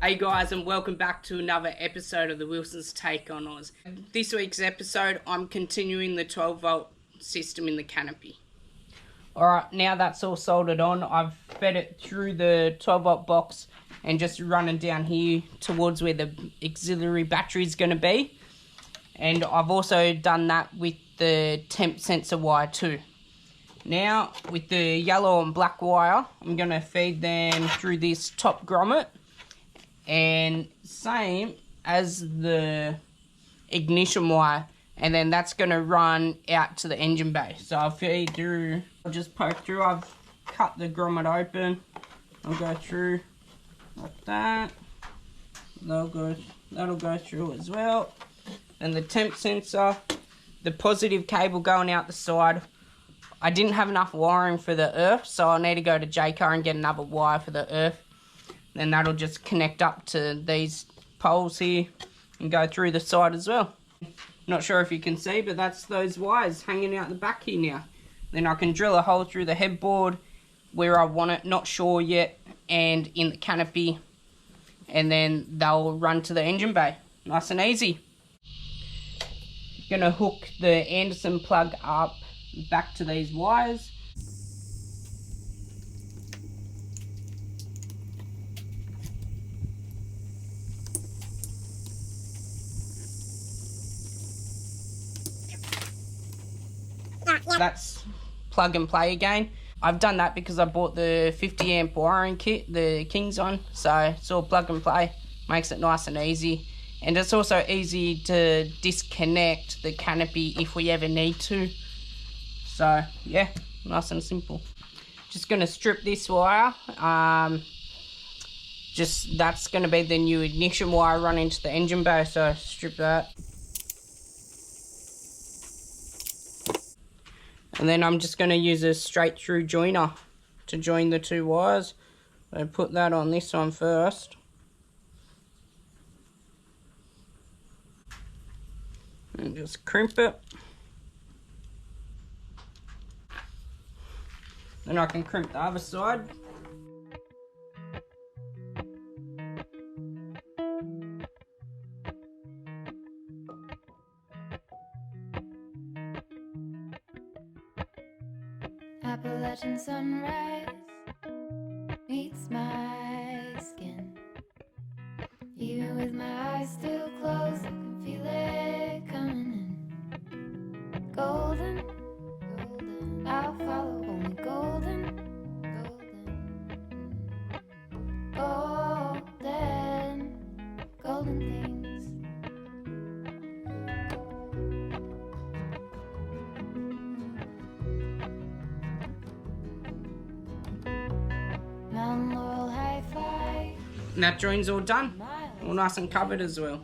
Hey guys, and welcome back to another episode of the Wilson's Take on Oz. This week's episode, I'm continuing the 12 volt system in the Canopy. Alright, now that's all soldered on, I've fed it through the 12 volt box and just running down here towards where the auxiliary battery is going to be. And I've also done that with the temp sensor wire too. Now, with the yellow and black wire, I'm going to feed them through this top grommet. And same as the ignition wire, and then that's going to run out to the engine bay. So I'll feed through, I'll just poke through, I've cut the grommet open, I'll go through like that, that'll go through as well. And the temp sensor, the positive cable going out the side, I didn't have enough wiring for the earth, so I'll need to go to JCar and get another wire for the earth. Then that'll just connect up to these poles here and go through the side as well. Not sure if you can see, but that's those wires hanging out the back here now. Then I can drill a hole through the headboard where I want it, not sure yet, and in the canopy, and then they'll run to the engine bay. Nice and easy. Gonna hook the Anderson plug up back to these wires. That's plug and play again. I've done that because I bought the 50 amp wiring kit, the Kings on, so it's all plug and play, makes it nice and easy. And it's also easy to disconnect the canopy if we ever need to. So yeah, nice and simple. Just gonna strip this wire. That's gonna be the new ignition wire running to the engine bay, so strip that. And then I'm just going to use a straight through joiner to join the two wires. So put that on this one first. And just crimp it. Then I can crimp the other side. Appalachian sunrise meets my skin. Even with my eyes still closed, I can feel it coming in. Golden, golden, I'll follow only golden, golden, golden, golden things. And that join's all done, all nice and covered as well.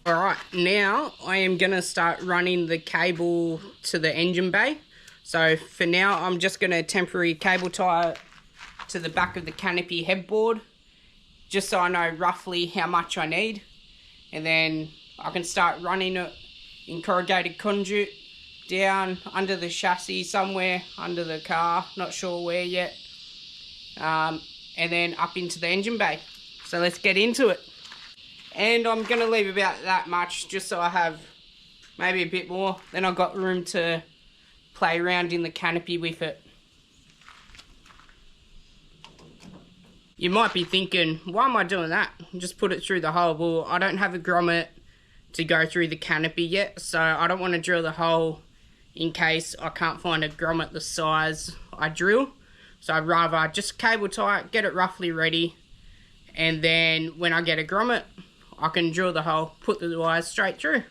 Alright, now I am going to start running the cable to the engine bay. So for now I'm just going to temporary cable tie it to the back of the canopy headboard, just so I know roughly how much I need. And then I can start running it in corrugated conduit down under the chassis somewhere, under the car, not sure where yet. And then up into the engine bay. So let's get into it. And I'm going to leave about that much just so I have maybe a bit more. Then I've got room to play around in the canopy with it. You might be thinking, why am I doing that? Just put it through the hole. Well, I don't have a grommet to go through the canopy yet, so I don't want to drill the hole in case I can't find a grommet the size I drill. So I'd rather just cable tie it, get it roughly ready, and then when I get a grommet, I can drill the hole, put the wires straight through.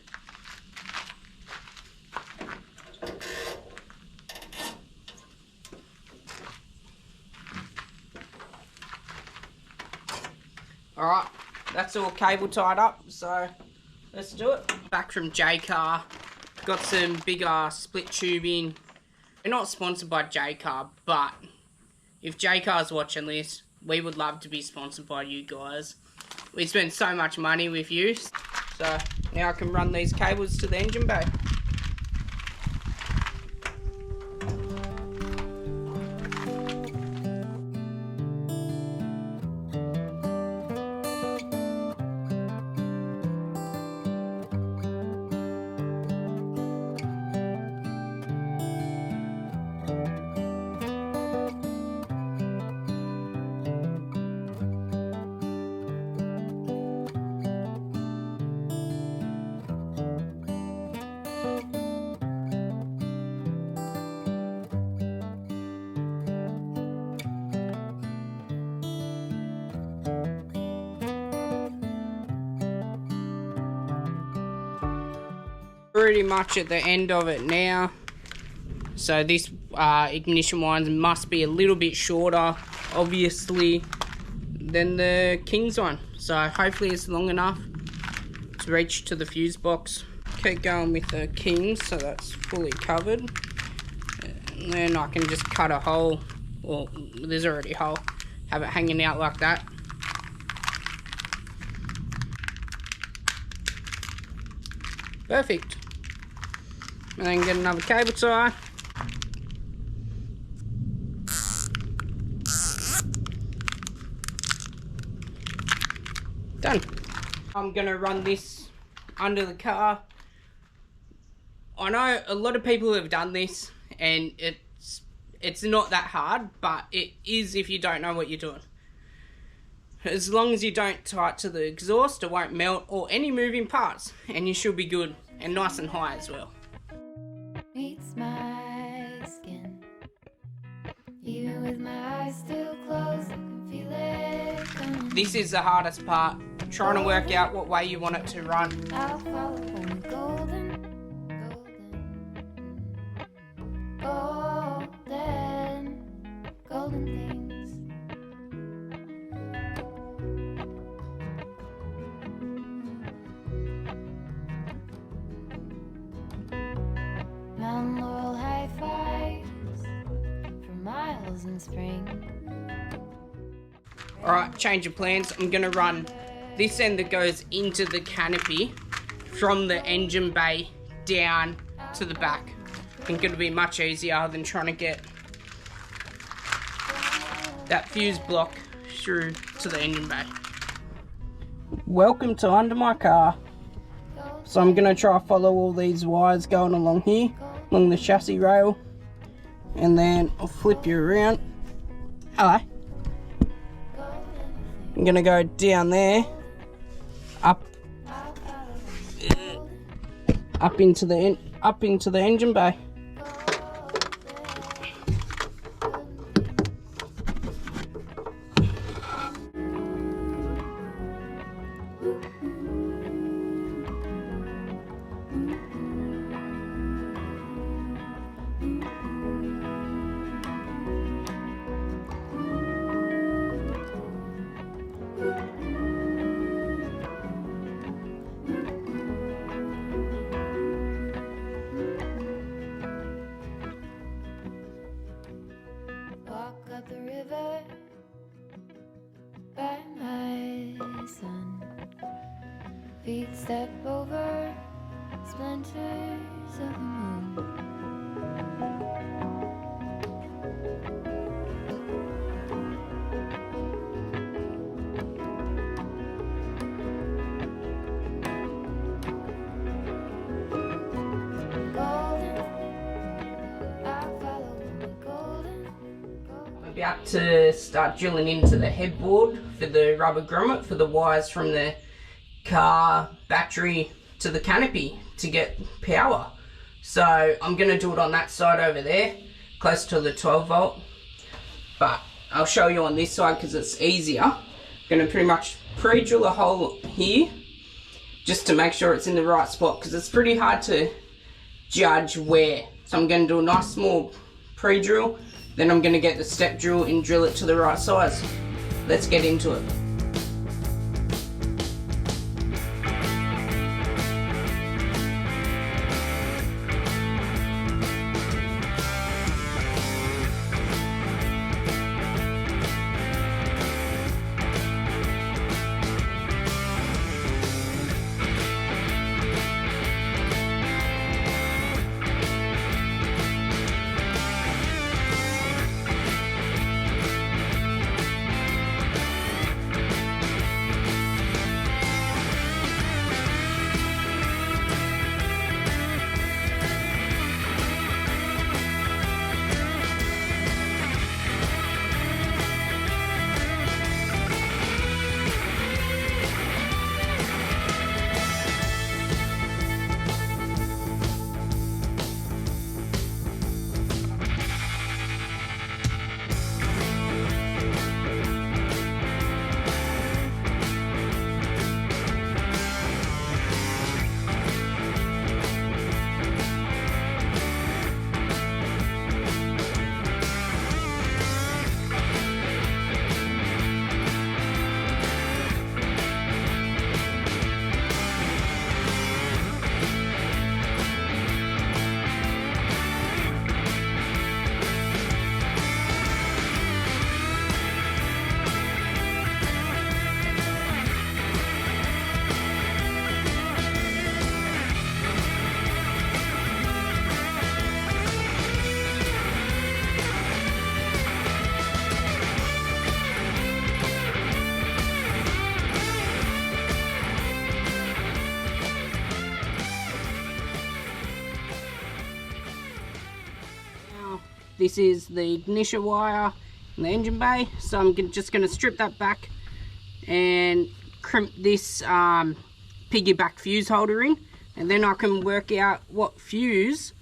Alright, that's all cable tied up, so let's do it. Back from JCar, got some bigger split tubing. We're not sponsored by JCar, but if JCar's watching this, we would love to be sponsored by you guys. We spend so much money with you. So now I can run these cables to the engine bay. Pretty much at the end of it now. So this ignition one must be a little bit shorter, obviously, than the Kings one. So hopefully it's long enough to reach to the fuse box. Keep going with the Kings, so that's fully covered. And then I can just cut a hole, or there's already a hole, have it hanging out like that. Perfect. And then get another cable tie. Done. I'm gonna run this under the car. I know a lot of people have done this, and it's not that hard, but it is if you don't know what you're doing. As long as you don't tie it to the exhaust, it won't melt or any moving parts, and you should be good, and nice and high as well. Meets my skin. Even with my eyes still closed, I can feel it coming. This is the hardest part, trying to work out what way you want it to run. I'll follow only golden, golden things. Mount Laurel high fives for miles in spring. Alright, change of plans. I'm going to run this end that goes into the canopy from the engine bay down to the back. I think it'll be much easier than trying to get that fuse block through to the engine bay. Welcome to under my car. So I'm going to try to follow all these wires going along here, along the chassis rail, and then I'll flip you around. Hello. I'm going to go down there, up into the engine bay. Walk up the river by my son. Feet step over splinters of the moon. About to start drilling into the headboard for the rubber grommet for the wires from the car battery to the canopy to get power. So I'm going to do it on that side over there, close to the 12 volt. But I'll show you on this side because it's easier. I'm going to pretty much pre-drill a hole here just to make sure it's in the right spot because it's pretty hard to judge where. So I'm going to do a nice small pre-drill. Then I'm going to get the step drill and drill it to the right size. Let's get into it. this is the ignition wire in the engine bay. So I'm just going to strip that back and crimp this piggyback fuse holder in, and then I can work out what fuse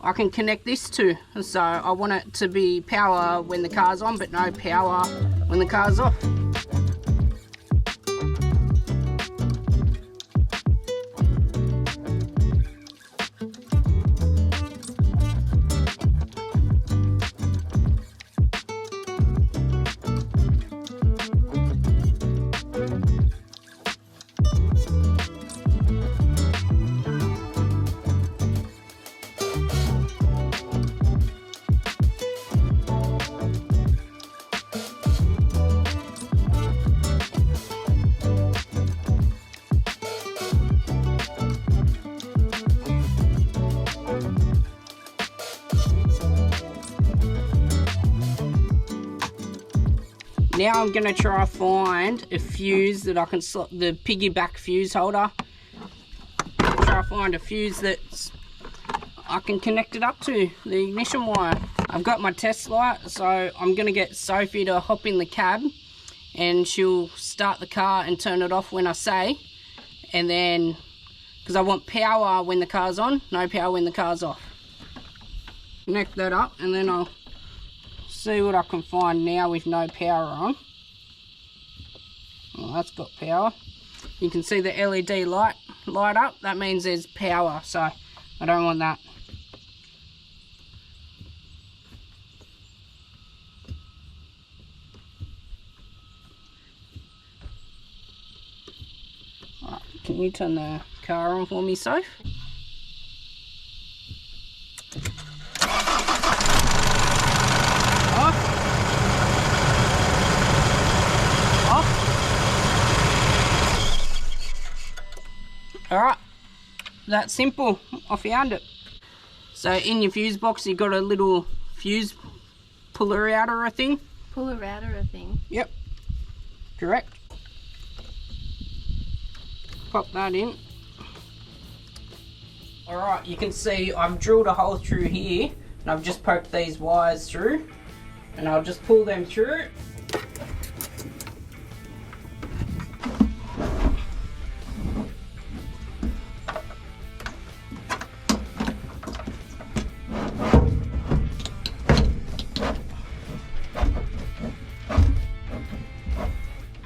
I can connect this to. So I want it to be power when the car's on, but no power when the car's off. Now I'm going to try find a fuse that I can slot the piggyback fuse holder. Try find a fuse that I can connect it up to the ignition wire. I've got my test light, so I'm going to get Sophie to hop in the cab and she'll start the car and turn it off when I say. And then, because I want power when the car's on, no power when the car's off. Connect that up and then I'll see what I can find now with no power on. Well, that's got power. You can see the LED light up. That means there's power, so I don't want that. Right, can you turn the car on for me, Soph? Alright, that's simple. I found it. So in your fuse box you've got a little fuse puller outer thing. Puller outer thing? Yep, correct. Pop that in. Alright, you can see I've drilled a hole through here and I've just poked these wires through and I'll just pull them through.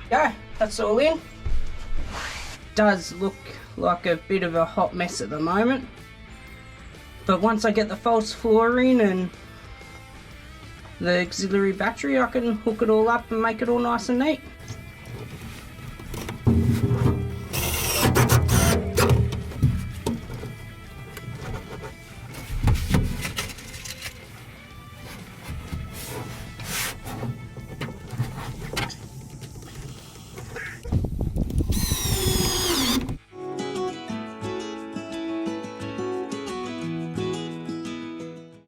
Go, that's all in. Does look like a bit of a hot mess at the moment, but once I get the false floor in and the auxiliary battery, I can hook it all up and make it all nice and neat.